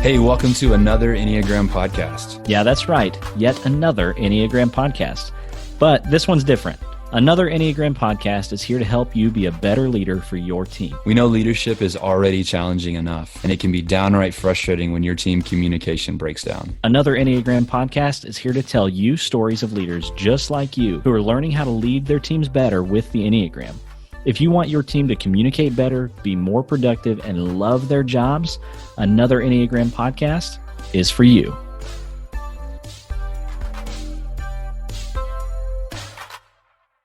Hey, welcome to another Enneagram podcast. Yeah, that's right. Yet another Enneagram podcast. But this one's different. Another Enneagram podcast is here to help you be a better leader for your team. We know leadership is already challenging enough, and it can be downright frustrating when your team communication breaks down. Another Enneagram podcast is here to tell you stories of leaders just like you who are learning how to lead their teams better with the Enneagram. If you want your team to communicate better, be more productive, and love their jobs, another Enneagram podcast is for you.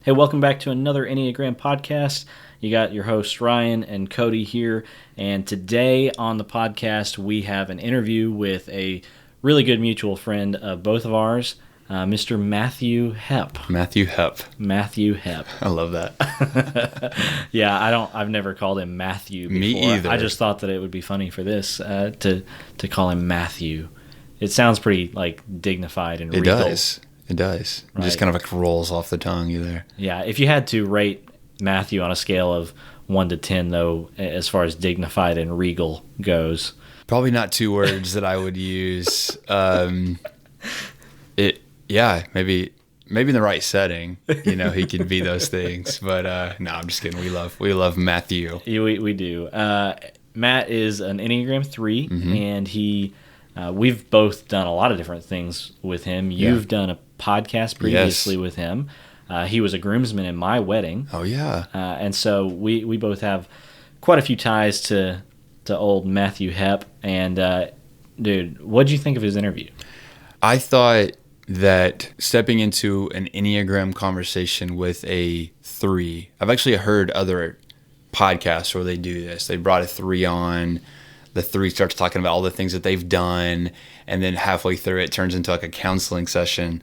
Hey, welcome back to another Enneagram podcast. You got your hosts Ryan and Cody here, and today on the podcast we have an interview with a really good mutual friend of both of ours, Mr. Matthew Hepp. Matthew Hepp. Matthew Hepp. I love that. Yeah, I've never called him Matthew before. Me either. I just thought that it would be funny for this to call him Matthew. It sounds pretty like dignified and regal. It does. It Right. just kind of like rolls off the tongue either. Yeah, if you had to rate Matthew on a scale of 1 to 10, though, as far as dignified and regal goes. Probably not two words that I would use. Maybe in the right setting, he could be those things. But no, I'm just kidding. We love Matthew. We do. Matt is an Enneagram 3, and we've both done a lot of different things with him. You've done a podcast previously with him. He was a groomsman in my wedding. Oh, yeah. And so we both have quite a few ties to old Matthew Hepp. And, dude, what did you think of his interview? I thought that stepping into an Enneagram conversation with a 3, I've actually heard other podcasts where they do this. They brought a 3 on, the 3 starts talking about all the things that they've done, and then halfway through it turns into like a counseling session.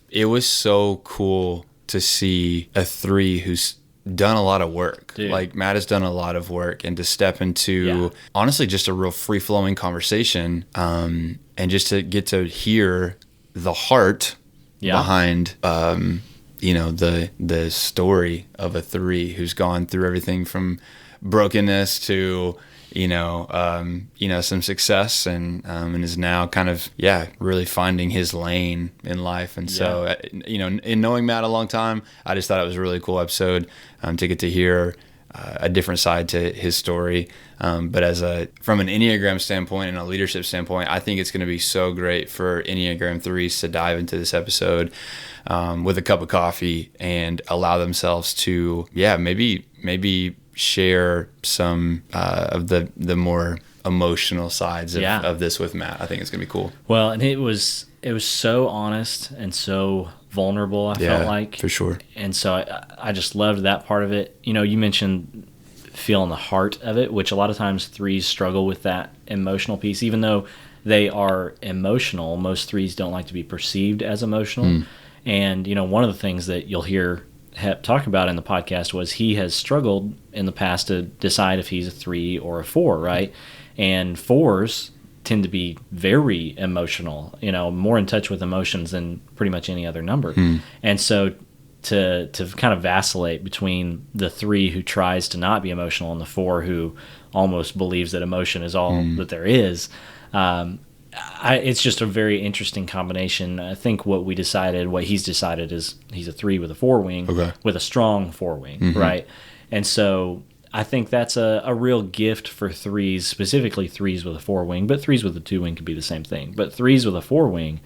It was so cool to see a 3 who's done a lot of work. Dude. Like Matt has done a lot of work, and to step into honestly just a real free-flowing conversation, and just to get to hear the heart behind the story of a 3 who's gone through everything from brokenness to some success and is now kind of really finding his lane in life. And so in knowing Matt a long time, I just thought it was a really cool episode to get to hear a different side to his story. But from an Enneagram standpoint and a leadership standpoint, I think it's going to be so great for Enneagram 3s to dive into this episode with a cup of coffee and allow themselves to maybe share some of the more emotional sides of this with Matt. I think it's going to be cool. Well, and it was so honest and so vulnerable, I felt like. For sure. And so I just loved that part of it. You mentioned feeling the heart of it, which a lot of times 3s struggle with that emotional piece. Even though they are emotional, most 3s don't like to be perceived as emotional. And, one of the things that you'll hear Hepp talk about in the podcast was he has struggled in the past to decide if he's a 3 or a 4, right? And 4s tend to be very emotional, more in touch with emotions than pretty much any other number. And so to kind of vacillate between the 3 who tries to not be emotional and the 4 who almost believes that emotion is all that there is, it's just a very interesting combination. I think what he's decided is he's a 3 with a 4 wing, with a strong 4 wing, right? And so I think that's a real gift for 3s, specifically 3s with a 4 wing, but 3s with a 2 wing could be the same thing. But 3s with a 4 wing,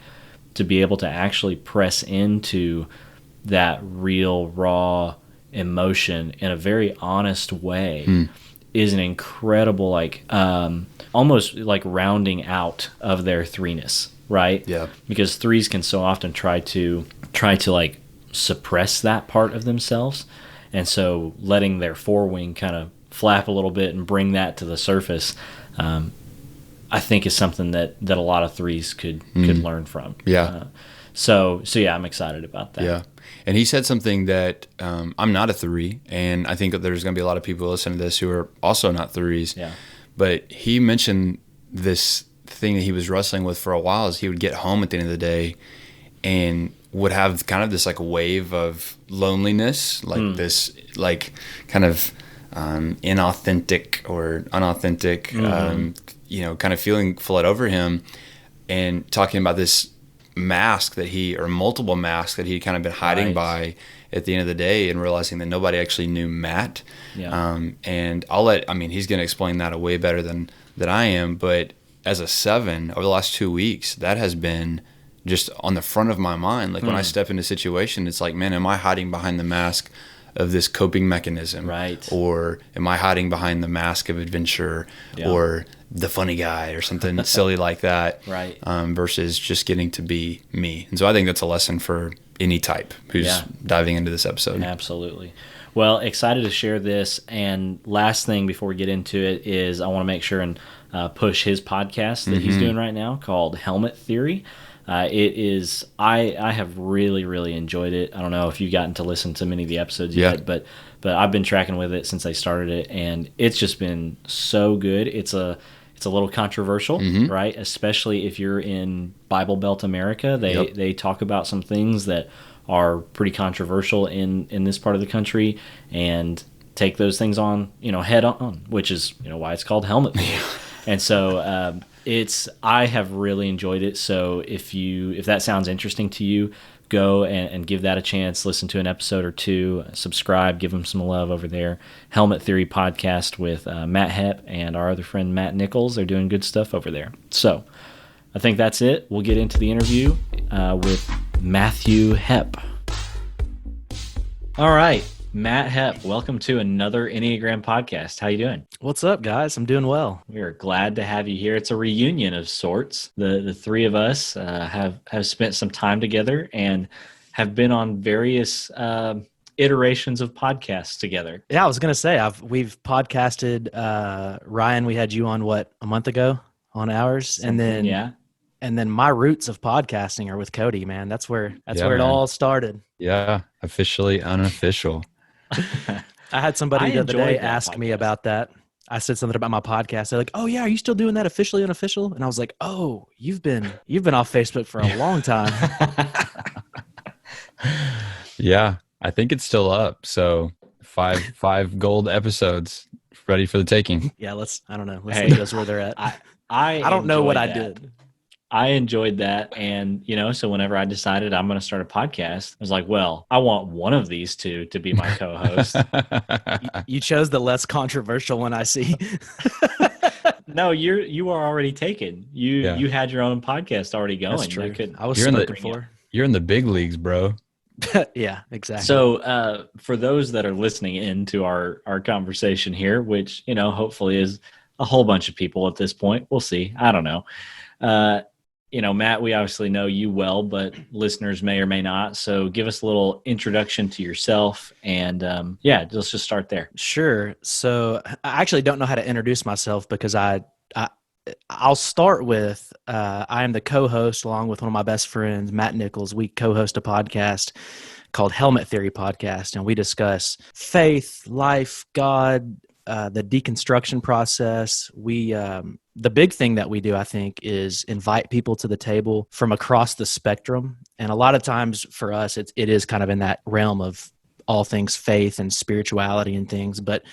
to be able to actually press into that real, raw emotion in a very honest way is an incredible, almost like rounding out of their 3-ness, right? Yeah. Because 3s can so often try to like suppress that part of themselves. And so letting their 4 wing kind of flap a little bit and bring that to the surface, I think is something that a lot of 3s could learn from. Yeah. So I'm excited about that. Yeah. And he said something that I'm not a 3, and I think that there's going to be a lot of people listening to this who are also not 3s. Yeah. But he mentioned this thing that he was wrestling with for a while is he would get home at the end of the day and would have kind of this like wave of loneliness, like this like kind of inauthentic or unauthentic kind of feeling flood over him, and talking about this mask or multiple masks that he'd kind of been hiding by at the end of the day, and realizing that nobody actually knew Matt. And he's going to explain that way better than I am. But as a 7, over the last 2 weeks, that has been just on the front of my mind. Like when I step into a situation, it's like, man, am I hiding behind the mask of this coping mechanism? Right. Or am I hiding behind the mask of adventure or the funny guy or something silly like that? Right. Versus just getting to be me. And so I think that's a lesson for any type who's diving into this episode. Absolutely. Well, excited to share this. And last thing before we get into it is I want to make sure and push his podcast that he's doing right now called Helmet Theory. It is, I have really, really enjoyed it. I don't know if you've gotten to listen to many of the episodes yet, but I've been tracking with it since they started it, and it's just been so good. It's a little controversial, right? Especially if you're in Bible Belt America. They talk about some things that are pretty controversial in this part of the country, and take those things on, head on, which is, why it's called Helmet Theory. And so I have really enjoyed it. So if that sounds interesting to you, go and give that a chance. Listen to an episode or two, subscribe, give them some love over there. Helmet Theory podcast with Matt Hepp and our other friend Matt Nichols. They're doing good stuff over there. So I think that's it. We'll get into the interview with Matthew Hepp. All right, Matt Hepp, welcome to another Enneagram podcast. How you doing? What's up, guys? I'm doing well. We are glad to have you here. It's a reunion of sorts. The three of us have spent some time together and have been on various iterations of podcasts together. Yeah, I was gonna say we've podcasted. Ryan, we had you on a month ago on ours, and then my roots of podcasting are with Cody. Man, that's where it all started. Yeah, officially unofficial. I had somebody the other day ask me about that. I said something about my podcast. They're like, "Oh yeah, are you still doing that officially unofficial?" And I was like, "Oh, you've been off Facebook for a long time." Yeah, I think it's still up. So 5 gold episodes ready for the taking. Yeah, I don't know. Let's leave those where they're at. I don't know what I did. I enjoyed that. And, so whenever I decided I'm going to start a podcast, I was like, well, I want one of these two to be my co-host. You chose the less controversial one, I see. No, you are already taken. You had your own podcast already going. That's true. I was You're in the big leagues, bro. Yeah, exactly. So for those that are listening into our conversation here, which, hopefully is a whole bunch of people at this point. We'll see. I don't know. Matt, we obviously know you well, but listeners may or may not. So give us a little introduction to yourself, and let's just start there. Sure. So I actually don't know how to introduce myself because I'll start with I am the co-host along with one of my best friends, Matt Nichols. We co-host a podcast called Helmet Theory Podcast, and we discuss faith, life, God, the deconstruction process. The big thing that we do, I think, is invite people to the table from across the spectrum. And a lot of times for us, it is kind of in that realm of all things faith and spirituality and things. But,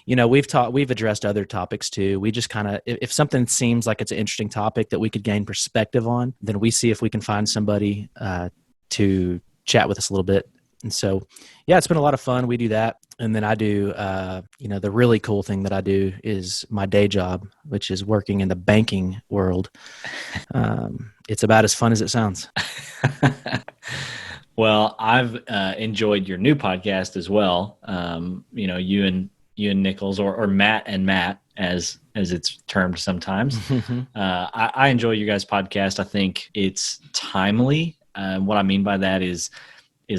we've addressed other topics too. We just kind of, if something seems like it's an interesting topic that we could gain perspective on, then we see if we can find somebody to chat with us a little bit. And so, yeah, it's been a lot of fun. We do that. And then I do, the really cool thing that I do is my day job, which is working in the banking world. It's about as fun as it sounds. Well, I've enjoyed your new podcast as well. You and Nichols, or Matt and Matt, as it's termed sometimes. I enjoy your guys' podcast. I think it's timely. What I mean by that is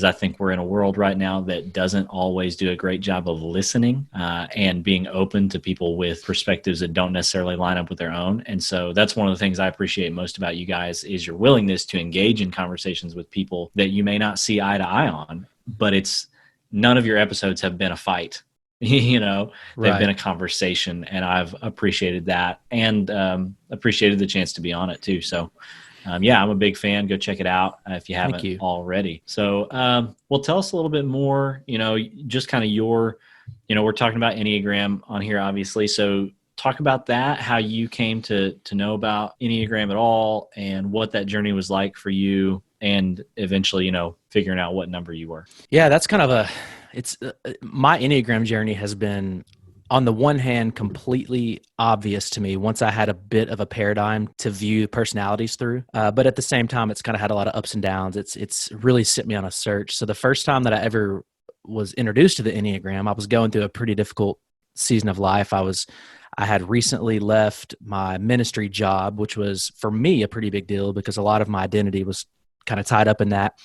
I think we're in a world right now that doesn't always do a great job of listening and being open to people with perspectives that don't necessarily line up with their own. And so that's one of the things I appreciate most about you guys is your willingness to engage in conversations with people that you may not see eye to eye on, but none of your episodes have been a fight. They've been a conversation, and I've appreciated that and appreciated the chance to be on it too. So I'm a big fan. Go check it out if you haven't already. So, tell us a little bit more, just kind of we're talking about Enneagram on here, obviously. So talk about that, how you came to know about Enneagram at all, and what that journey was like for you, and eventually, figuring out what number you were. Yeah, that's kind of my Enneagram journey has been, on the one hand, completely obvious to me once I had a bit of a paradigm to view personalities through. But at the same time, it's kind of had a lot of ups and downs. It's really set me on a search. So the first time that I ever was introduced to the Enneagram, I was going through a pretty difficult season of life. I had recently left my ministry job, which was for me a pretty big deal because a lot of my identity was kind of tied up in that.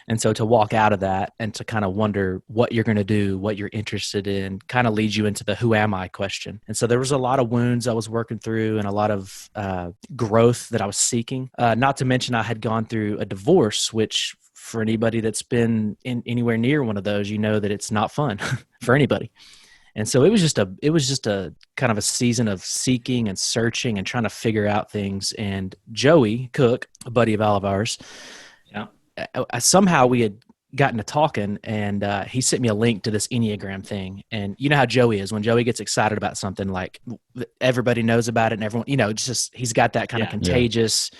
And so to walk out of that and to kind of wonder what you're going to do, what you're interested in, kind of leads you into the who am I question. And so there was a lot of wounds I was working through and a lot of growth that I was seeking. Not to mention I had gone through a divorce, which for anybody that's been anywhere near one of those, you know that it's not fun for anybody. And so it was just a kind of a season of seeking and searching and trying to figure out things. And Joey Cook, a buddy of all of ours, somehow we had gotten to talking, and he sent me a link to this Enneagram thing. And you know how Joey is. When Joey gets excited about something, like everybody knows about it, and everyone, he's got that kind of contagious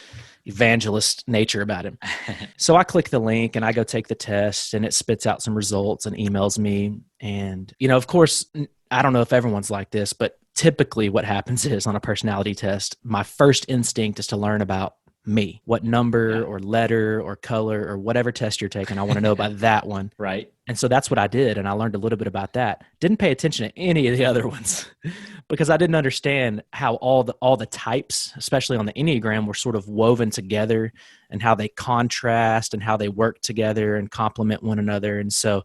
evangelist nature about him. So I click the link and I go take the test, and it spits out some results and emails me. And, of course, I don't know if everyone's like this, but typically what happens is on a personality test, my first instinct is to learn about me, what number or letter or color or whatever test you're taking. I want to know about that one. Right. And so that's what I did. And I learned a little bit about that. Didn't pay attention to any of the other ones because I didn't understand how all the types, especially on the Enneagram, were sort of woven together and how they contrast and how they work together and complement one another. And so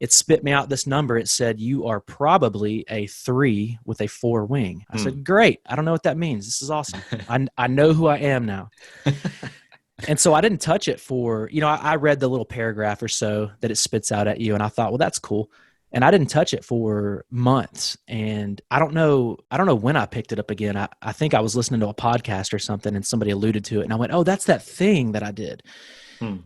it spit me out this number. It said, you are probably a 3 with a 4 wing. I said, great. I don't know what that means. This is awesome. I know who I am now. And so I didn't touch it for, I read the little paragraph or so that it spits out at you. And I thought, well, that's cool. And I didn't touch it for months. And I don't know when I picked it up again. I think I was listening to a podcast or something and somebody alluded to it. And I went, oh, that's that thing that I did.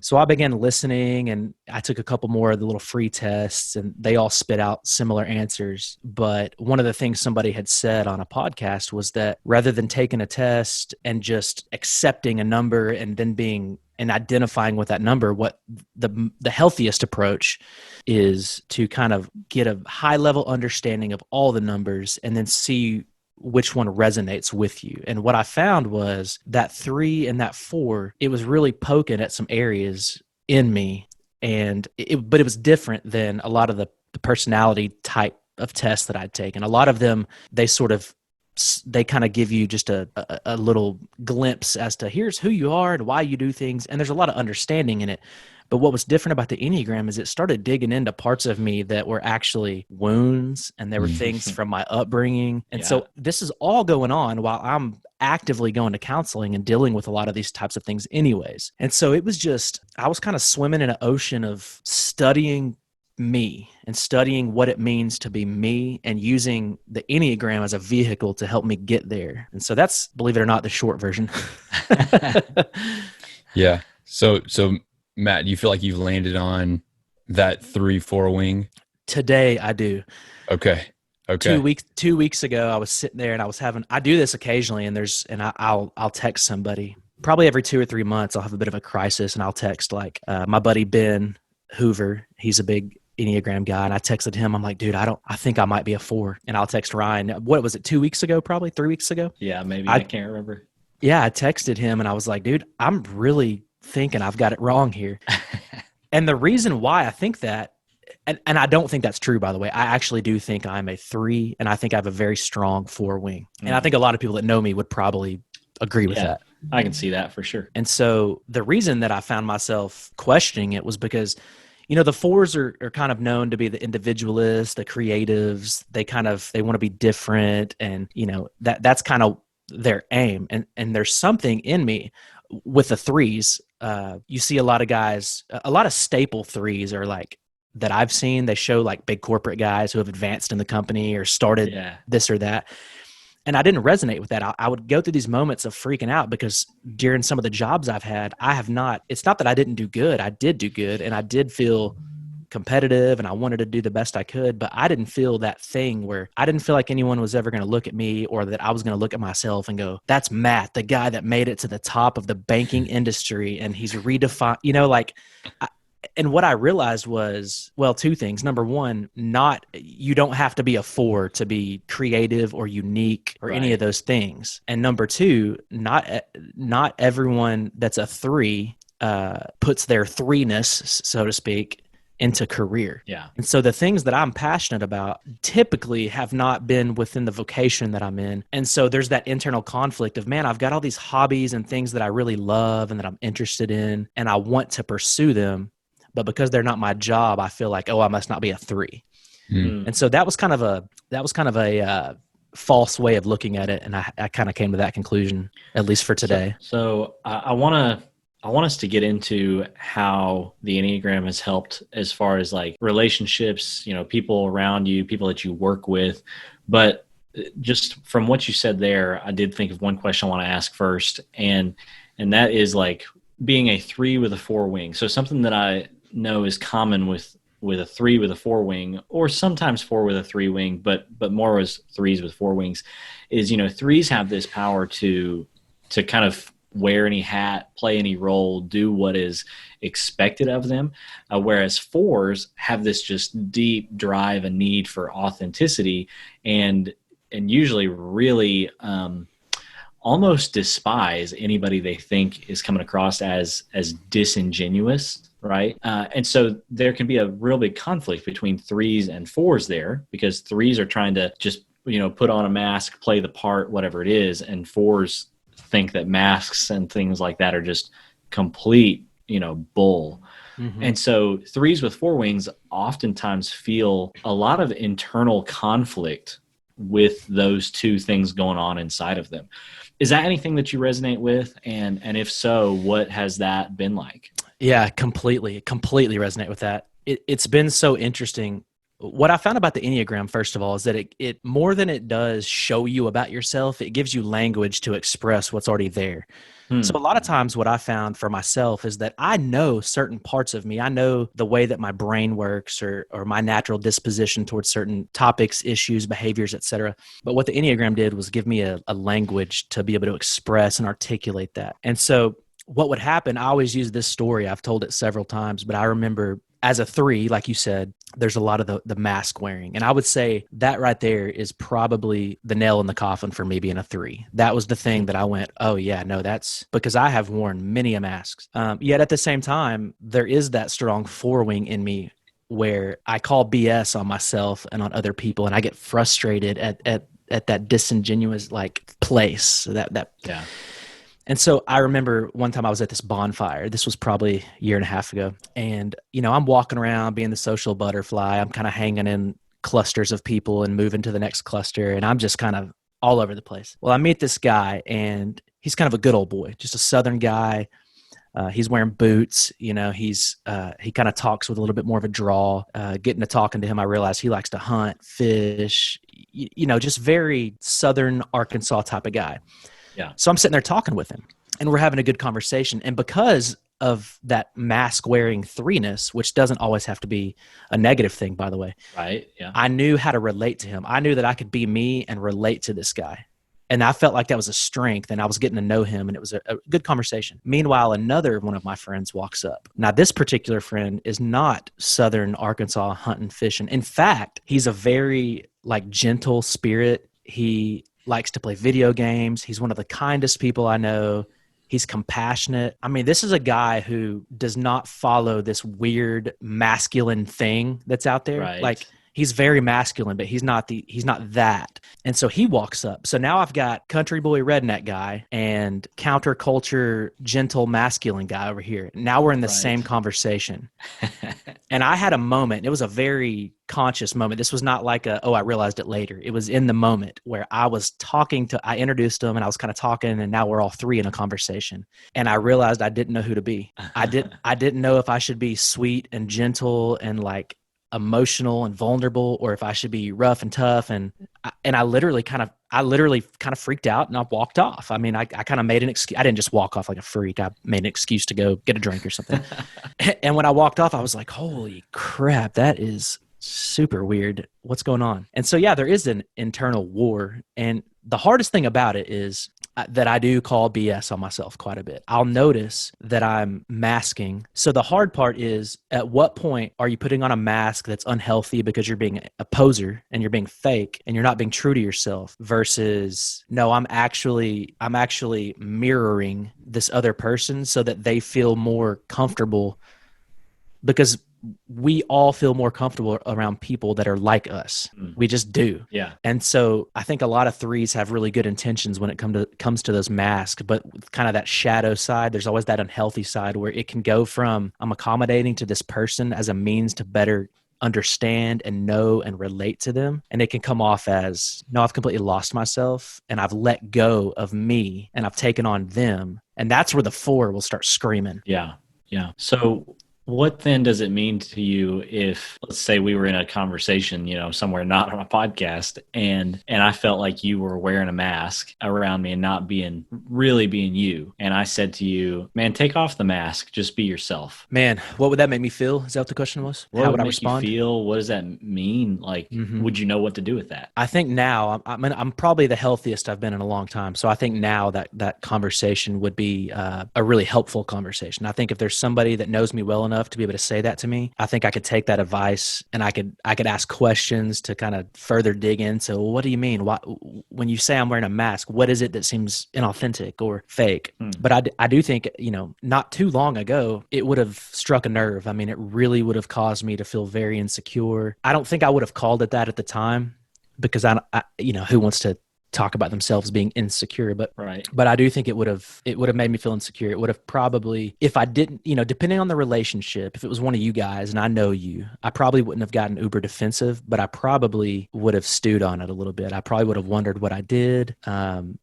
So I began listening, and I took a couple more of the little free tests, and they all spit out similar answers. But one of the things somebody had said on a podcast was that rather than taking a test and just accepting a number and then identifying with that number, what the healthiest approach is to kind of get a high level understanding of all the numbers and then see which one resonates with you. And what I found was that 3 and that 4, it was really poking at some areas in me. But it was different than a lot of the personality type of tests that I'd taken. A lot of them, they kind of give you just a little glimpse as to here's who you are and why you do things. And there's a lot of understanding in it. But what was different about the Enneagram is it started digging into parts of me that were actually wounds, and there were things from my upbringing. And so this is all going on while I'm actively going to counseling and dealing with a lot of these types of things anyways. And so it was just, I was kind of swimming in an ocean of studying me and studying what it means to be me and using the Enneagram as a vehicle to help me get there. And so that's, believe it or not, the short version. Yeah. So Matt, do you feel like you've landed on that 3-4 wing? Today I do. Okay. 2 weeks ago, I was sitting there and I do this occasionally, and I'll text somebody probably every 2 or 3 months. I'll have a bit of a crisis, and I'll text like my buddy Ben Hoover. He's a big Enneagram guy, and I texted him. I'm like, dude, I think I might be a 4. And I'll text Ryan. What was it? 2 weeks ago, probably 3 weeks ago. Yeah, maybe. I can't remember. Yeah, I texted him, and I was like, dude, I'm really thinking I've got it wrong here. And the reason why I think that, and I don't think that's true, by the way, I actually do think I'm a 3, and I think I have a very strong 4 wing. And I think a lot of people that know me would probably agree with that. I can see that for sure. And so the reason that I found myself questioning it was because, the 4s are kind of known to be the individualists, the creatives. They want to be different, and that's kind of their aim. And there's something in me with the 3s. You see a lot of guys, a lot of staple 3s are like that I've seen. They show like big corporate guys who have advanced in the company or started this or that. And I didn't resonate with that. I would go through these moments of freaking out because during some of the jobs I've had, it's not that I didn't do good. I did do good, and I did feel competitive and I wanted to do the best I could, but I didn't feel that thing where I didn't feel like anyone was ever going to look at me or that I was going to look at myself and go, that's Matt, the guy that made it to the top of the banking industry and he's redefined, and what I realized was, well, two things. Number one, you don't have to be a 4 to be creative or unique or any of those things. And number two, not everyone that's a 3 puts their 3-ness, so to speak, into career. Yeah. And so the things that I'm passionate about typically have not been within the vocation that I'm in. And so there's that internal conflict of, man, I've got all these hobbies and things that I really love and that I'm interested in, and I want to pursue them. But because they're not my job, I feel like, oh, I must not be a 3. And so that was kind of a false way of looking at it, and I kind of came to that conclusion, at least for today. So I want us to get into how the Enneagram has helped as far as like relationships, people around you, people that you work with. But just from what you said there, I did think of one question I want to ask first, and that is like being a 3 with a 4 wing. So something that I know is common with a 3 with a 4 wing, or sometimes 4 with a 3 wing, but more as 3s with 4 wings, is 3s have this power to kind of wear any hat, play any role, do what is expected of them, whereas 4s have this just deep drive and need for authenticity, and usually really almost despise anybody they think is coming across as disingenuous. Right. And so there can be a real big conflict between 3s and 4s there, because 3s are trying to just, put on a mask, play the part, whatever it is. And 4s think that masks and things like that are just complete, bull. Mm-hmm. And so 3s with 4 wings oftentimes feel a lot of internal conflict with those two things going on inside of them. Is that anything that you resonate with? And if so, what has that been like? Yeah, completely resonate with that. It's been so interesting. What I found about the Enneagram, first of all, is that it more than it does show you about yourself, it gives you language to express what's already there. So a lot of times what I found for myself is that I know certain parts of me. I know the way that my brain works or my natural disposition towards certain topics, issues, behaviors, etc. But what the Enneagram did was give me a language to be able to express and articulate that. And so what would happen, I always use this story. I've told it several times, but I remember as a 3, like you said, there's a lot of the mask wearing. And I would say that right there is probably the nail in the coffin for me being a 3. That was the thing that I went, oh yeah, no, that's because I have worn many a masks. Yet at the same time, there is that strong 4 wing in me where I call BS on myself and on other people. And I get frustrated at that disingenuous place Yeah. And so I remember one time I was at this bonfire. This was probably a year and a half ago. And, I'm walking around being the social butterfly. I'm kind of hanging in clusters of people and moving to the next cluster. And I'm just kind of all over the place. Well, I meet this guy and he's kind of a good old boy, just a Southern guy. He's wearing boots. He kind of talks with a little bit more of a drawl. Getting to talking to him, I realized he likes to hunt, fish, just very Southern Arkansas type of guy. Yeah. So I'm sitting there talking with him and we're having a good conversation. And because of that mask wearing 3-ness, which doesn't always have to be a negative thing, by the way. Right. Yeah. I knew how to relate to him. I knew that I could be me and relate to this guy. And I felt like that was a strength and I was getting to know him and it was a good conversation. Meanwhile, another one of my friends walks up. Now, this particular friend is not Southern Arkansas hunting, fishing. In fact, he's a very gentle spirit. He likes to play video games. He's one of the kindest people I know. He's compassionate. I mean, this is a guy who does not follow this weird masculine thing that's out there. Right. He's very masculine, but he's not that. And so he walks up. So now I've got country boy redneck guy and counterculture gentle masculine guy over here. Now we're in the same conversation. And I had a moment. It was a very conscious moment. This was not like I realized it later. It was in the moment where I introduced him and I was kind of talking and now we're all 3 in a conversation. And I realized I didn't know who to be. I didn't know if I should be sweet and gentle and emotional and vulnerable, or if I should be rough and tough. And I literally kind of freaked out and I walked off. I mean, I kind of made an excuse. I didn't just walk off like a freak. I made an excuse to go get a drink or something. And when I walked off, I was like, holy crap, that is super weird. What's going on? And so, yeah, there is an internal war. And the hardest thing about it is that I do call BS on myself quite a bit. I'll notice that I'm masking. So the hard part is, at what point are you putting on a mask that's unhealthy because you're being a poser and you're being fake and you're not being true to yourself, versus, no, I'm actually mirroring this other person so that they feel more comfortable, because we all feel more comfortable around people that are like us. We just do. Yeah. And so I think a lot of threes have really good intentions when it comes to those masks, but kind of that shadow side, there's always that unhealthy side where it can go from, I'm accommodating to this person as a means to better understand and know and relate to them. And it can come off as, no, I've completely lost myself and I've let go of me and I've taken on them. And that's where the 4 will start screaming. Yeah. Yeah. So what then does it mean to you if, let's say, we were in a conversation, somewhere not on a podcast, and I felt like you were wearing a mask around me and not really being you, and I said to you, man, take off the mask, just be yourself. Man, what would that make me feel? Is that what the question was? How would I make respond? you feel? What does that mean? Like, would you know what to do with that? I think now I'm probably the healthiest I've been in a long time. So I think now that conversation would be a really helpful conversation. I think if there's somebody that knows me well enough to be able to say that to me, I think I could take that advice and I could ask questions to kind of further dig into, well, what do you mean? Why, when you say I'm wearing a mask, what is it that seems inauthentic or fake? But I do think, not too long ago, it would have struck a nerve. I mean, it really would have caused me to feel very insecure. I don't think I would have called it that at the time, because I who wants to talk about themselves being insecure, but right. But I do think it would have made me feel insecure. It would have probably, if I didn't, depending on the relationship, if it was one of you guys and I know you, I probably wouldn't have gotten uber defensive, but I probably would have stewed on it a little bit. I probably would have wondered what I did. And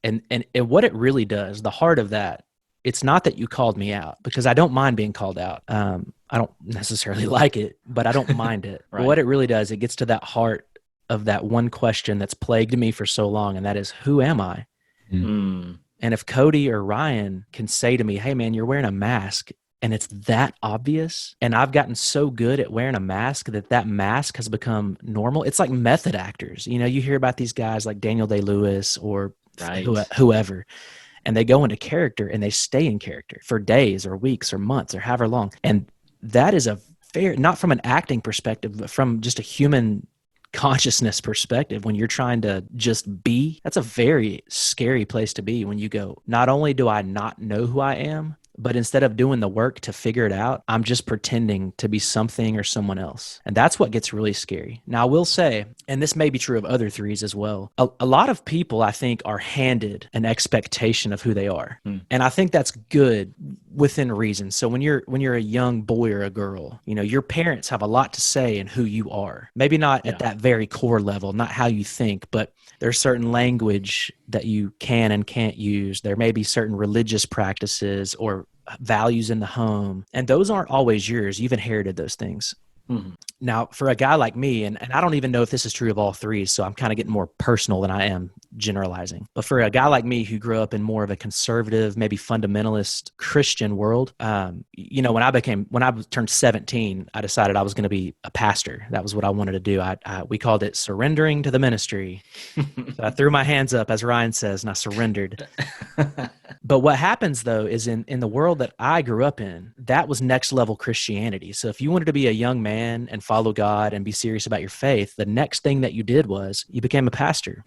what it really does, the heart of that, it's not that you called me out, because I don't mind being called out. I don't necessarily like it, but I don't mind it. Right. But what it really does, it gets to that heart of that one question that's plagued me for so long, and that is, who am I? And if Cody or Ryan can say to me, hey man, you're wearing a mask, and it's that obvious, and I've gotten so good at wearing a mask that mask has become normal. It's like method actors. You hear about these guys like Daniel Day-Lewis or right. whoever, and they go into character and they stay in character for days or weeks or months or however long. And that is not from an acting perspective, but from just a human consciousness perspective, when you're trying to just be, that's a very scary place to be, when you go, not only do I not know who I am, but instead of doing the work to figure it out, I'm just pretending to be something or someone else. And that's what gets really scary. Now, I will say, and this may be true of other threes as well, a lot of people, I think, are handed an expectation of who they are. And I think that's good within reason. So when you're a young boy or a girl, your parents have a lot to say in who you are. Maybe not at that very core level, not how you think, but there's certain language that you can and can't use. There may be certain religious practices or values in the home, and those aren't always yours. You've inherited those things. Now, for a guy like me, and I don't even know if this is true of all threes, so I'm kind of getting more personal than I am generalizing. But for a guy like me who grew up in more of a conservative, maybe fundamentalist Christian world, when I turned 17, I decided I was going to be a pastor. That was what I wanted to do. We called it surrendering to the ministry. So I threw my hands up, as Ryan says, and I surrendered. But what happens, though, is in the world that I grew up in, that was next level Christianity. So if you wanted to be a young man and follow God and be serious about your faith, the next thing that you did was you became a pastor.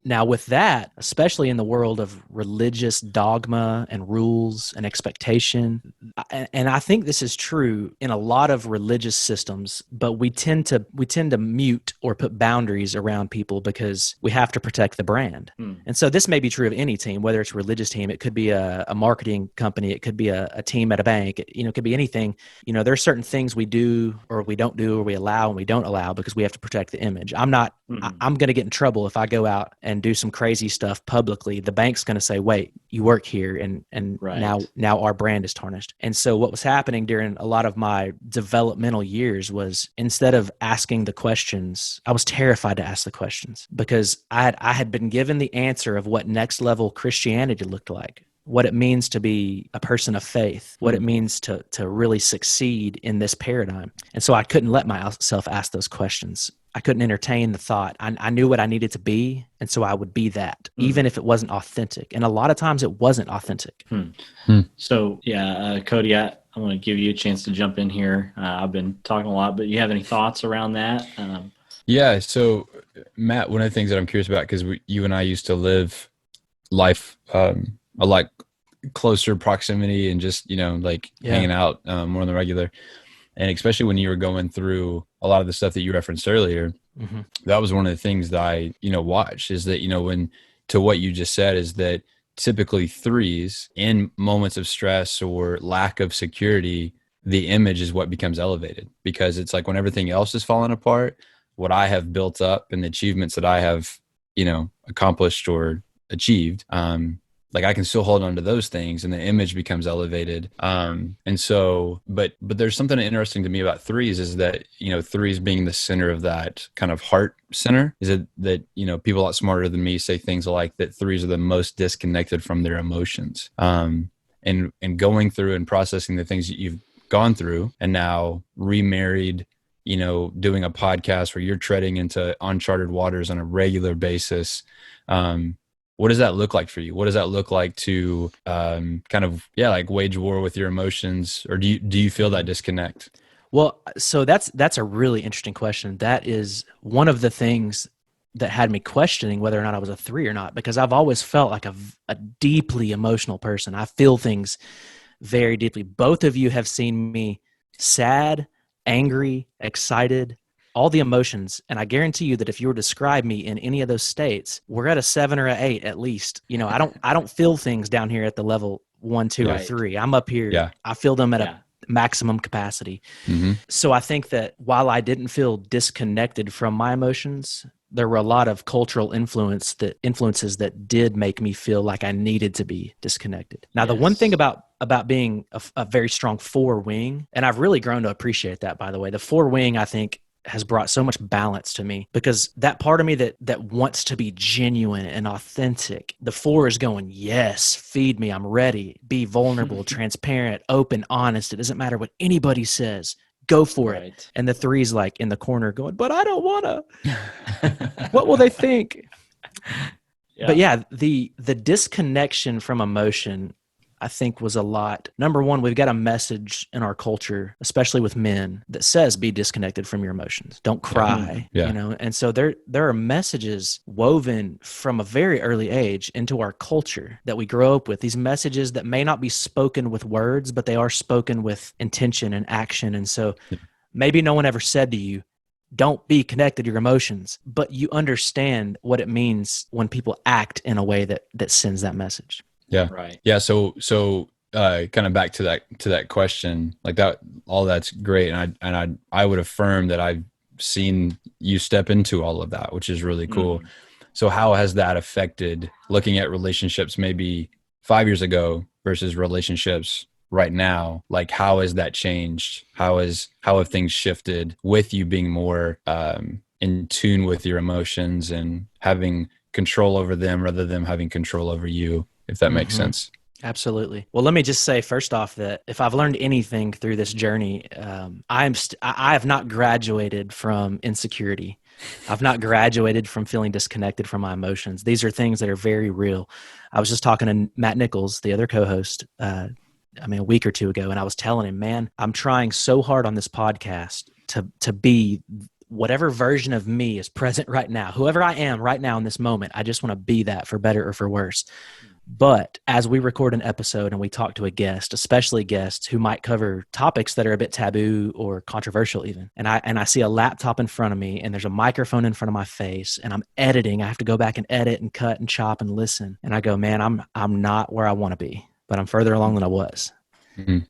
Now, with that, especially in the world of religious dogma and rules and expectation, and I think this is true in a lot of religious systems, but we tend to mute or put boundaries around people because we have to protect the brand. And so this may be true of any team, whether it's a religious team, it could be a marketing company, it could be a team at a bank, it could be anything. There are certain things we do or we don't do, or we allow and we don't allow, because we have to protect the image. I'm going to get in trouble if I go out and do some crazy stuff publicly, the bank's going to say, wait, you work here, and Right. now our brand is tarnished. And so what was happening during a lot of my developmental years was, instead of asking the questions, I was terrified to ask the questions, because I had been given the answer of what next level Christianity looked like, what it means to be a person of faith, what it means to really succeed in this paradigm. And so I couldn't let myself ask those questions. I couldn't entertain the thought. I knew what I needed to be, and so I would be that, even if it wasn't authentic. And a lot of times it wasn't authentic. So, Cody, I want to give you a chance to jump in here. I've been talking a lot, but you have any thoughts around that? Yeah. So, Matt, one of the things that I'm curious about, because you and I used to live life a lot closer proximity and just, hanging out more on the regular. And especially when you were going through a lot of the stuff that you referenced earlier, that was one of the things that I, watched, is that, when, to what you just said, is that typically threes in moments of stress or lack of security, the image is what becomes elevated, because it's like when everything else is falling apart, what I have built up and the achievements that I have, accomplished or achieved, like I can still hold on to those things and the image becomes elevated. And so, but there's something interesting to me about threes, is that, threes being the center of that kind of heart center, is that, people a lot smarter than me say things like that threes are the most disconnected from their emotions. And going through and processing the things that you've gone through, and now remarried, doing a podcast where you're treading into uncharted waters on a regular basis. What does that look like for you? What does that look like to like wage war with your emotions? Or do you feel that disconnect? Well, so that's a really interesting question. That is one of the things that had me questioning whether or not I was a three or not, because I've always felt like a deeply emotional person. I feel things very deeply. Both of you have seen me sad, angry, excited, all the emotions. And I guarantee you that if you were to describe me in any of those states, we're at a 7 or an 8 at least. I don't feel things down here at the level 1, 2, or 3. I'm up here. Yeah. I feel them at a maximum capacity. So I think that while I didn't feel disconnected from my emotions, there were a lot of cultural influences that did make me feel like I needed to be disconnected. Now, the one thing about being a very strong 4 wing, and I've really grown to appreciate that, by the way, the 4 wing, I think, has brought so much balance to me, because that part of me that wants to be genuine and authentic, the 4 is going, yes, feed me, I'm ready, be vulnerable, transparent, open, honest. It doesn't matter what anybody says, go for it. And the 3 is like in the corner going, but I don't want to. What will they think? But yeah, the disconnection from emotion, I think, was a lot. Number one, we've got a message in our culture, especially with men, that says be disconnected from your emotions. Don't cry, And so there are messages woven from a very early age into our culture that we grow up with. These messages that may not be spoken with words, but they are spoken with intention and action. And so maybe no one ever said to you, don't be connected to your emotions, but you understand what it means when people act in a way that sends that message. Yeah. Right. Yeah. So kind of back to that question, like that, all that's great. And I would affirm that I've seen you step into all of that, which is really cool. So how has that affected looking at relationships maybe 5 years ago versus relationships right now? Like, how has that changed? How have things shifted with you being more in tune with your emotions and having control over them rather than them having control over you, if that makes sense? Absolutely. Well, let me just say first off that if I've learned anything through this journey, I have not graduated from insecurity. I've not graduated from feeling disconnected from my emotions. These are things that are very real. I was just talking to Matt Nichols, the other co-host, a week or two ago, and I was telling him, man, I'm trying so hard on this podcast to be whatever version of me is present right now, whoever I am right now in this moment. I just want to be that, for better or for worse. But as we record an episode and we talk to a guest, especially guests who might cover topics that are a bit taboo or controversial even, and I see a laptop in front of me and there's a microphone in front of my face and I'm editing, I have to go back and edit and cut and chop and listen. And I go, man, I'm not where I want to be, but I'm further along than I was.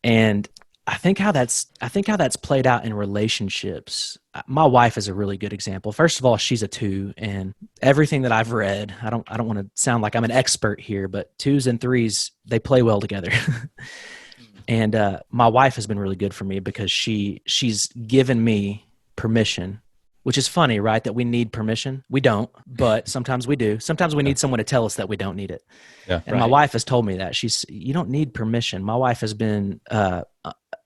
And I think how that's played out in relationships. My wife is a really good example. First of all, she's a 2, and everything that I've read, I don't want to sound like I'm an expert here, but 2s and 3s, they play well together. And my wife has been really good for me because she's given me permission, which is funny, right? That we need permission. We don't, but sometimes we do. Sometimes we need someone to tell us that we don't need it. Yeah. And my wife has told me that. You don't need permission. My wife has been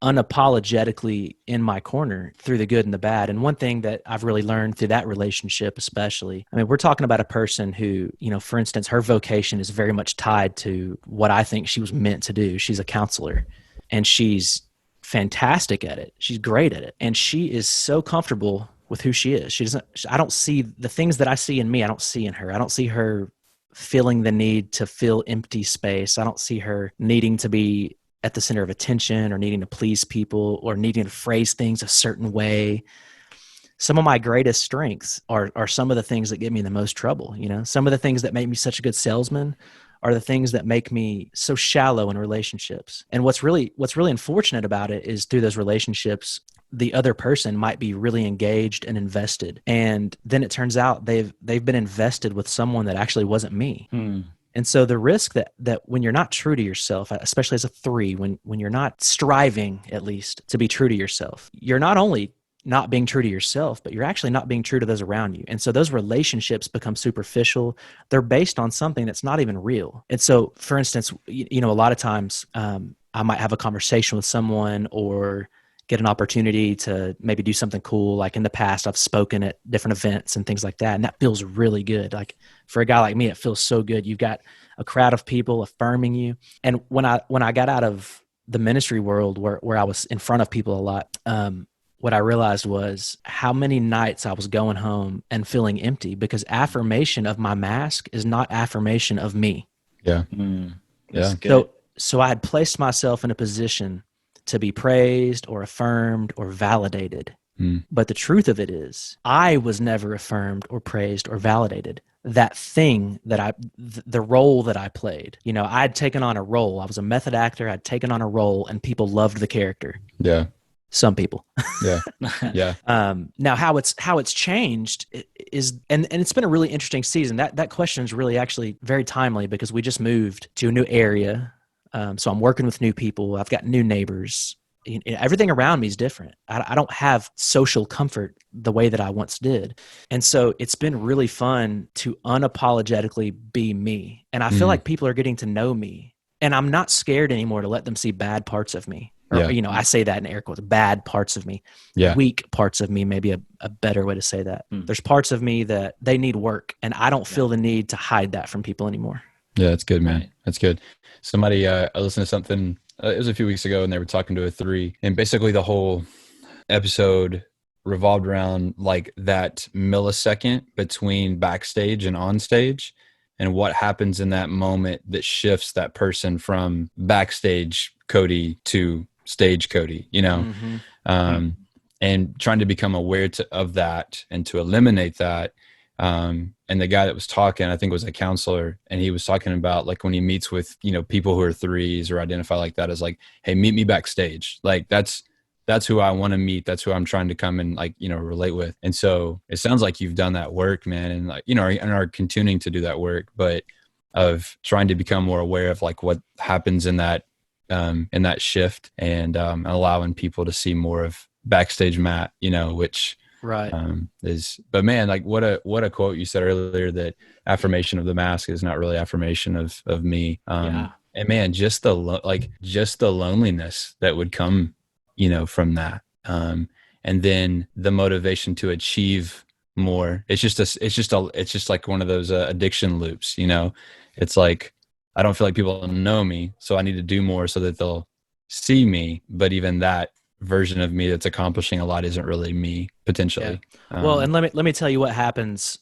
unapologetically in my corner through the good and the bad. And one thing that I've really learned through that relationship, especially, I mean, we're talking about a person who, for instance, her vocation is very much tied to what I think she was meant to do. She's a counselor, and she's fantastic at it. She's great at it. And she is so comfortable with who she is. I don't see the things that I see in me. I don't see in her. I don't see her feeling the need to fill empty space. I don't see her needing to be at the center of attention or needing to please people or needing to phrase things a certain way. Some of my greatest strengths are some of the things that get me in the most trouble. Some of the things that make me such a good salesman are the things that make me so shallow in relationships. And what's really unfortunate about it is through those relationships, the other person might be really engaged and invested. And then it turns out they've been invested with someone that actually wasn't me. And so the risk that when you're not true to yourself, especially as a 3, when you're not striving at least to be true to yourself, you're not only not being true to yourself, but you're actually not being true to those around you. And so those relationships become superficial. They're based on something that's not even real. And so, for instance, a lot of times I might have a conversation with someone or get an opportunity to maybe do something cool. Like in the past, I've spoken at different events and things like that. And that feels really good. Like for a guy like me, it feels so good. You've got a crowd of people affirming you. And when I got out of the ministry world where I was in front of people a lot, what I realized was how many nights I was going home and feeling empty because affirmation of my mask is not affirmation of me. Yeah. Yeah. So I had placed myself in a position to be praised or affirmed or validated. But the truth of it is I was never affirmed or praised or validated. That thing the role that I played, I'd taken on a role. I was a method actor. I'd taken on a role and people loved the character. Yeah. Some people. Yeah. Yeah. Now how it's changed is, and it's been a really interesting season. That question is really actually very timely because we just moved to a new area. So I'm working with new people. I've got new neighbors. Everything around me is different. I don't have social comfort the way that I once did. And so it's been really fun to unapologetically be me. And I feel like people are getting to know me. And I'm not scared anymore to let them see bad parts of me. Or, I say that in air quotes, bad parts of me, weak parts of me, maybe a better way to say that. There's parts of me that they need work, and I don't feel the need to hide that from people anymore. Yeah, that's good, man. That's good. Somebody, I listened to something, it was a few weeks ago, and they were talking to a 3, and basically the whole episode revolved around like that millisecond between backstage and on stage, and what happens in that moment that shifts that person from backstage Cody to stage Cody, and trying to become aware of that and to eliminate that. And the guy that was talking, I think was a counselor, and he was talking about like when he meets with, people who are 3s or identify like that as like, hey, meet me backstage. Like that's who I want to meet. That's who I'm trying to come and like, relate with. And so it sounds like you've done that work, man. And like, and are continuing to do that work, but of trying to become more aware of like what happens in that shift and allowing people to see more of backstage Matt, which right is, but man, like what a quote you said earlier, that affirmation of the mask is not really affirmation of me. And man, just the loneliness that would come, from that. And then the motivation to achieve more. It's just like one of those addiction loops, It's like, I don't feel like people know me, so I need to do more so that they'll see me. But even that version of me that's accomplishing a lot isn't really me, potentially. Yeah. Well, and let me tell you what happens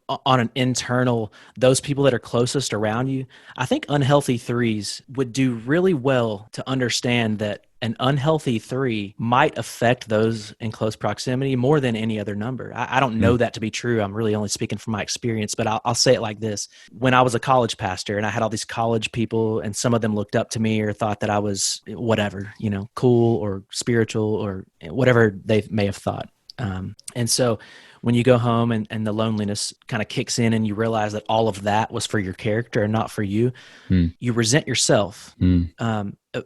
on an internal, those people that are closest around you. I think unhealthy 3s would do really well to understand that an unhealthy 3 might affect those in close proximity more than any other number. I don't know that to be true. I'm really only speaking from my experience, but I'll say it like this. When I was a college pastor and I had all these college people, and some of them looked up to me or thought that I was whatever, cool or spiritual or whatever they may have thought. And so when you go home and the loneliness kind of kicks in and you realize that all of that was for your character and not for you, you resent yourself.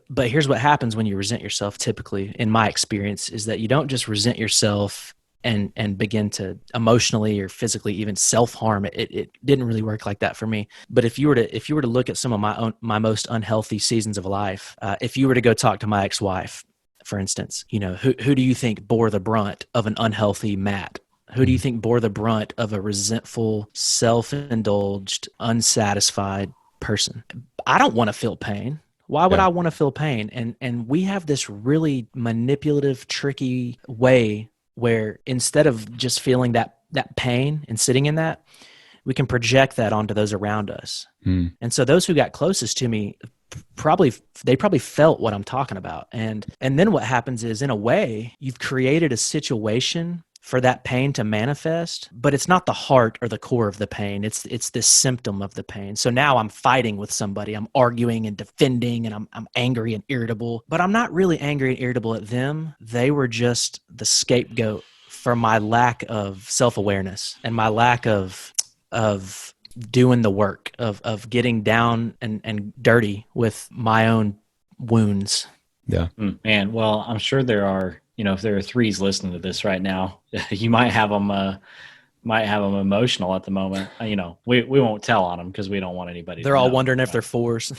But here's what happens when you resent yourself, typically, in my experience, is that you don't just resent yourself and begin to emotionally or physically even self-harm. It didn't really work like that for me. But if you were to look at some of my most unhealthy seasons of life, if you were to go talk to my ex-wife, for instance, who do you think bore the brunt of an unhealthy Matt? Who do you think bore the brunt of a resentful, self-indulged, unsatisfied person? I don't want to feel pain. Why would I want to feel pain? And we have this really manipulative, tricky way where instead of just feeling that pain and sitting in that, we can project that onto those around us. And so those who got closest to me probably felt what I'm talking about. And then what happens is, in a way, you've created a situation for that pain to manifest, but it's not the heart or the core of the pain. It's this symptom of the pain. So now I'm fighting with somebody. I'm arguing and defending, and I'm angry and irritable, but I'm not really angry and irritable at them. They were just the scapegoat for my lack of self-awareness and my lack of doing the work of getting down and dirty with my own wounds. Yeah. Man, well, I'm sure there are, if there are 3s listening to this right now, you might have them emotional at the moment. We won't tell on them because we don't want anybody. They're all wondering if they're 4s.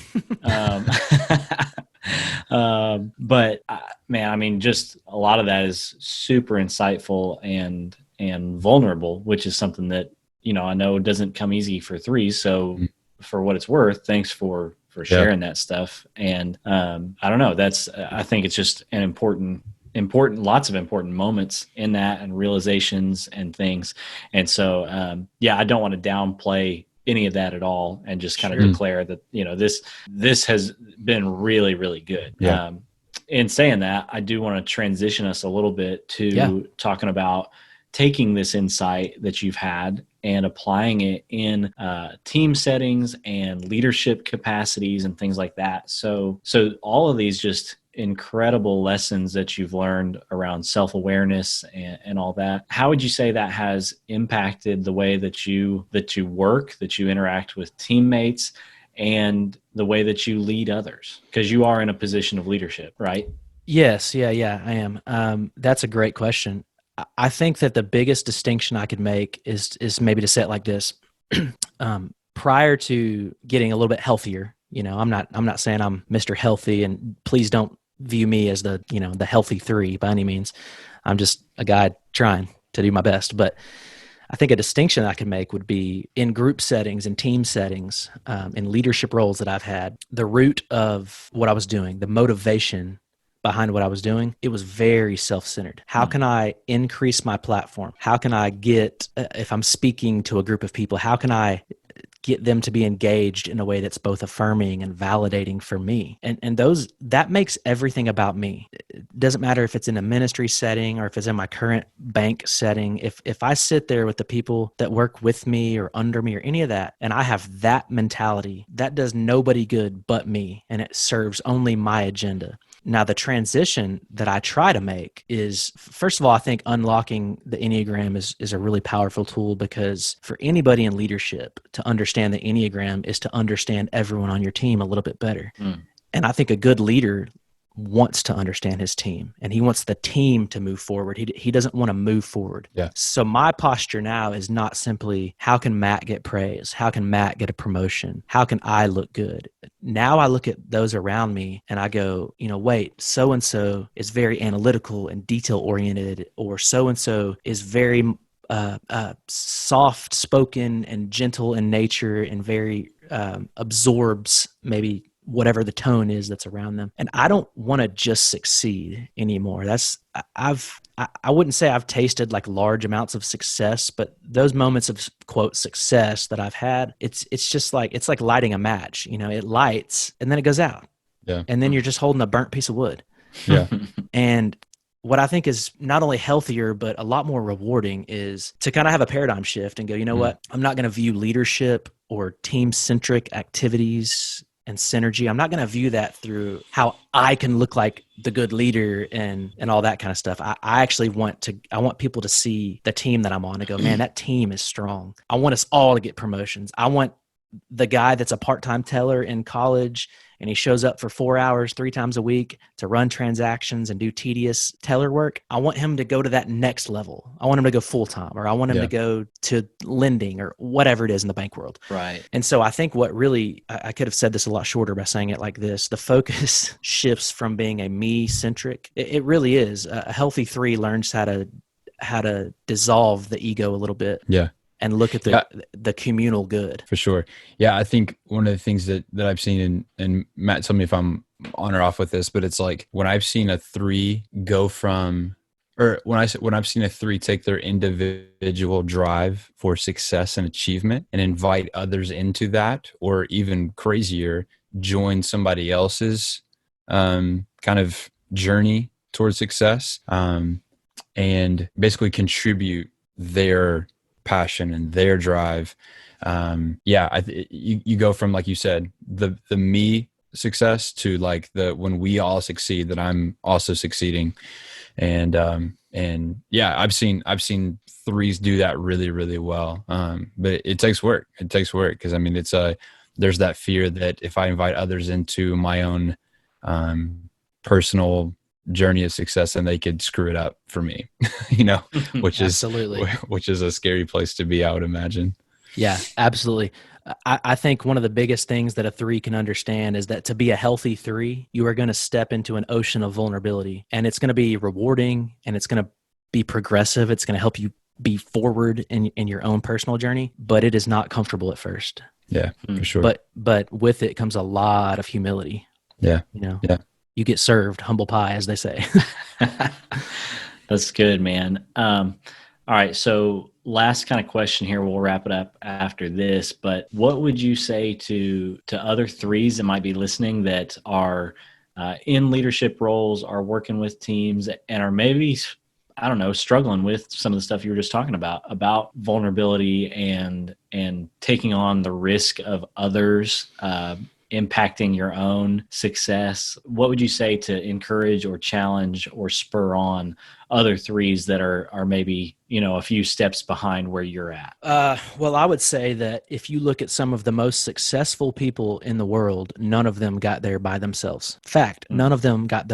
But man, I mean, just a lot of that is super insightful and vulnerable, which is something that, I know doesn't come easy for 3s. So for what it's worth, thanks for sharing that stuff. And I don't know, I think it's just an important, lots of important moments in that, and realizations and things. And so, I don't want to downplay any of that at all, and just kind of declare that, this has been really, really good. Yeah. In saying that, I do want to transition us a little bit to talking about taking this insight that you've had and applying it in team settings and leadership capacities and things like that. So all of these just incredible lessons that you've learned around self-awareness and all that. How would you say that has impacted the way that you work, that you interact with teammates, and the way that you lead others? Because you are in a position of leadership, right? Yes. Yeah, I am. That's a great question. I think that the biggest distinction I could make is maybe to say it like this. Prior to getting a little bit healthier, I'm not saying I'm Mr. Healthy, and please don't view me as the healthy 3 by any means. I'm just a guy trying to do my best. But I think a distinction I could make would be in group settings and team settings, in leadership roles that I've had, the root of what I was doing, the motivation behind what I was doing, it was very self-centered. How can I increase my platform? How can I get, if I'm speaking to a group of people, how can I get them to be engaged in a way that's both affirming and validating for me? And that makes everything about me. It doesn't matter if it's in a ministry setting or if it's in my current bank setting. If I sit there with the people that work with me or under me or any of that, and I have that mentality, that does nobody good but me, and it serves only my agenda. Now, the transition that I try to make is, first of all, I think unlocking the Enneagram is a really powerful tool, because for anybody in leadership to understand the Enneagram is to understand everyone on your team a little bit better. And I think a good leader wants to understand his team, and he wants the team to move forward. He doesn't want to move forward. Yeah. So my posture now is not simply, how can Matt get praise? How can Matt get a promotion? How can I look good? Now I look at those around me and I go, wait, so-and-so is very analytical and detail oriented, or so-and-so is very soft spoken and gentle in nature and very absorbs maybe whatever the tone is that's around them. And I don't want to just succeed anymore. I wouldn't say I've tasted like large amounts of success, but those moments of quote success that I've had, it's just like, it's like lighting a match, it lights and then it goes out. Yeah. And then you're just holding a burnt piece of wood. Yeah. And what I think is not only healthier, but a lot more rewarding is to kind of have a paradigm shift and go, you know what? I'm not going to view leadership or team-centric activities and synergy. I'm not going to view that through how I can look like the good leader and all that kind of stuff. I actually want people to see the team that I'm on and go, man, that team is strong. I want us all to get promotions. I want the guy that's a part-time teller in college and he shows up for 4 hours 3 times a week to run transactions and do tedious teller work. I want him to go to that next level. I want him to go full-time, or I want him to go to lending or whatever it is in the bank world. Right. And so I think what really, I could have said this a lot shorter by saying it like this, the focus shifts from being a me-centric. It really is. A healthy 3 learns how to dissolve the ego a little bit. Yeah. And look at the communal good. For sure. Yeah, I think one of the things that I've seen, and Matt, tell me if I'm on or off with this, but it's like when I've seen a 3 go from, or when I've seen a 3 take their individual drive for success and achievement and invite others into that, or even crazier, join somebody else's kind of journey towards success, and basically contribute their passion and their drive. You go from, like you said, the me success to like when we all succeed, that I'm also succeeding. And I've seen 3s do that really, really well. But it takes work. It takes work. Cause I mean, there's that fear that if I invite others into my own, personal journey of success, and they could screw it up for me, which is a scary place to be, I would imagine. Yeah, absolutely. I think one of the biggest things that a 3 can understand is that to be a healthy 3, you are going to step into an ocean of vulnerability, and it's going to be rewarding, and it's going to be progressive. It's going to help you be forward in your own personal journey, but it is not comfortable at first. Yeah, for sure. But with it comes a lot of humility. Yeah. Yeah. You get served humble pie, as they say. That's good, man. All right. So last kind of question here. We'll wrap it up after this, but what would you say to other 3s that might be listening that are in leadership roles, are working with teams, and are maybe, I don't know, struggling with some of the stuff you were just talking about vulnerability and taking on the risk of others, impacting your own success? What would you say to encourage or challenge or spur on other 3s that are maybe, a few steps behind where you're at? Well, I would say that if you look at some of the most successful people in the world, none of them got there by themselves. Fact, none of them got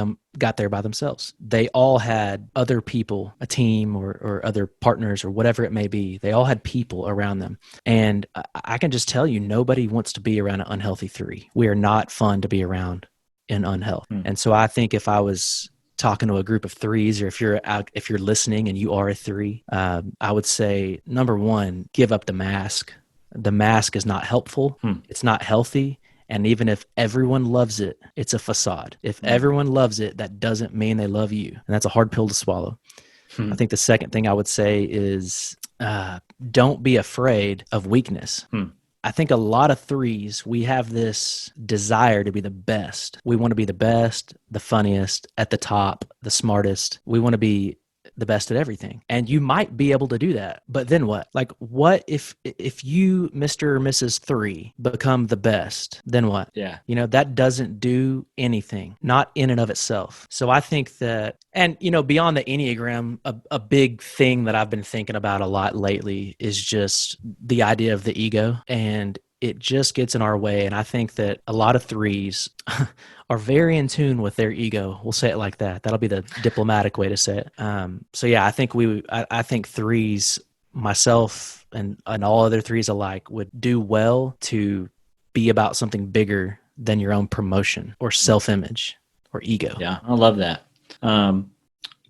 there by themselves. They all had other people, a team or other partners or whatever it may be. They all had people around them. And I can just tell you, nobody wants to be around an unhealthy 3. We are not fun to be around in unhealth. And so I think if I was talking to a group of 3s, or if you're listening and you are a 3, I would say, number 1, give up the mask. The mask is not helpful. It's not healthy. And even if everyone loves it, it's a facade. If everyone loves it, that doesn't mean they love you. And that's a hard pill to swallow. I think the second thing I would say is don't be afraid of weakness. I think a lot of 3s, we have this desire to be the best. We want to be the best, the funniest, at the top, the smartest. We want to be the best at everything. And you might be able to do that. But then what? Like, what if you, Mr. or Mrs. 3, become the best? Then what? Yeah. That doesn't do anything, not in and of itself. So I think that, and, beyond the Enneagram, a big thing that I've been thinking about a lot lately is just the idea of the ego. And it just gets in our way. And I think that a lot of 3s are very in tune with their ego. We'll say it like that. That'll be the diplomatic way to say it. So yeah, I think 3s, myself and all other 3s alike, would do well to be about something bigger than your own promotion or self-image or ego. Yeah, I love that.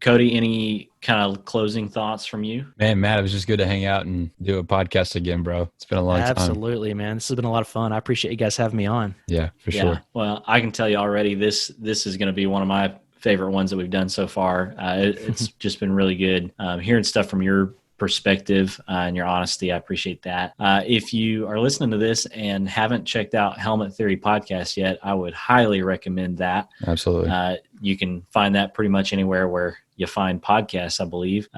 Cody, any kind of closing thoughts from you? Man, Matt, it was just good to hang out and do a podcast again, bro. It's been a long time. Absolutely, man. This has been a lot of fun. I appreciate you guys having me on. Yeah, for sure. Well, I can tell you already, this is going to be one of my favorite ones that we've done so far. It's just been really good hearing stuff from your perspective and your honesty. I appreciate that. If you are listening to this and haven't checked out Helmet Theory Podcast yet, I would highly recommend that. Absolutely. you can find that pretty much anywhere where you find podcasts, I believe.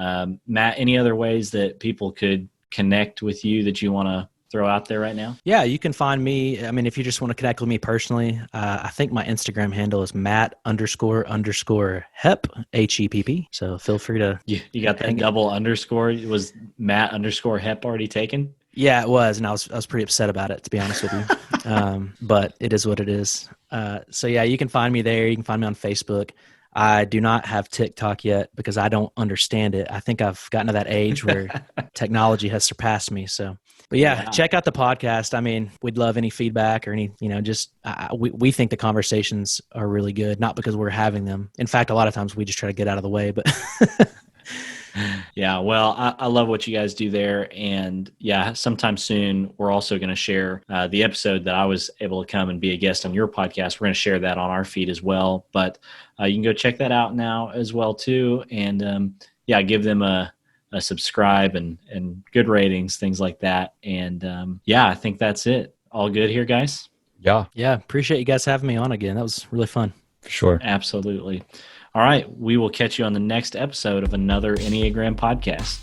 Matt, any other ways that people could connect with you that you want to throw out there right now? Yeah, you can find me. I mean, if you just want to connect with me personally, I think my Instagram handle is Matt__Hepp, Hepp. So feel free to. You got that double underscore. Was Matt_Hepp already taken? Yeah, it was, and I was pretty upset about it, to be honest with you. But it is what it is. So yeah, you can find me there. You can find me on Facebook. I do not have TikTok yet because I don't understand it. I think I've gotten to that age where technology has surpassed me. So, but yeah, check out the podcast. I mean, we'd love any feedback or any, just we think the conversations are really good, not because we're having them. In fact, a lot of times we just try to get out of the way, but yeah, well, I love what you guys do there. And yeah, sometime soon, we're also going to share the episode that I was able to come and be a guest on your podcast. We're going to share that on our feed as well. But you can go check that out now as well, too. And yeah, give them a subscribe and good ratings, things like that. And yeah, I think that's it. All good here, guys? Yeah. Yeah. Appreciate you guys having me on again. That was really fun. For sure. Absolutely. All right, we will catch you on the next episode of another Enneagram podcast.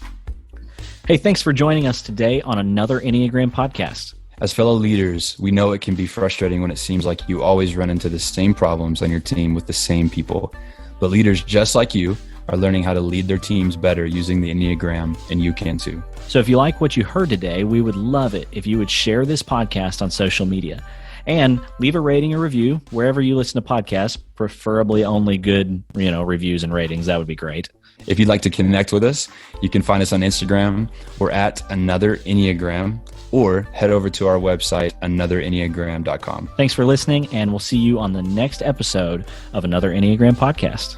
Hey, thanks for joining us today on another Enneagram podcast. As fellow leaders, we know it can be frustrating when it seems like you always run into the same problems on your team with the same people. But leaders just like you are learning how to lead their teams better using the Enneagram, and you can too. So if you like what you heard today, we would love it if you would share this podcast on social media. And leave a rating or review wherever you listen to podcasts, preferably only good, reviews and ratings. That would be great. If you'd like to connect with us, you can find us on Instagram. We're at Another Enneagram, or head over to our website, anotherenneagram.com. Thanks for listening, and we'll see you on the next episode of Another Enneagram podcast.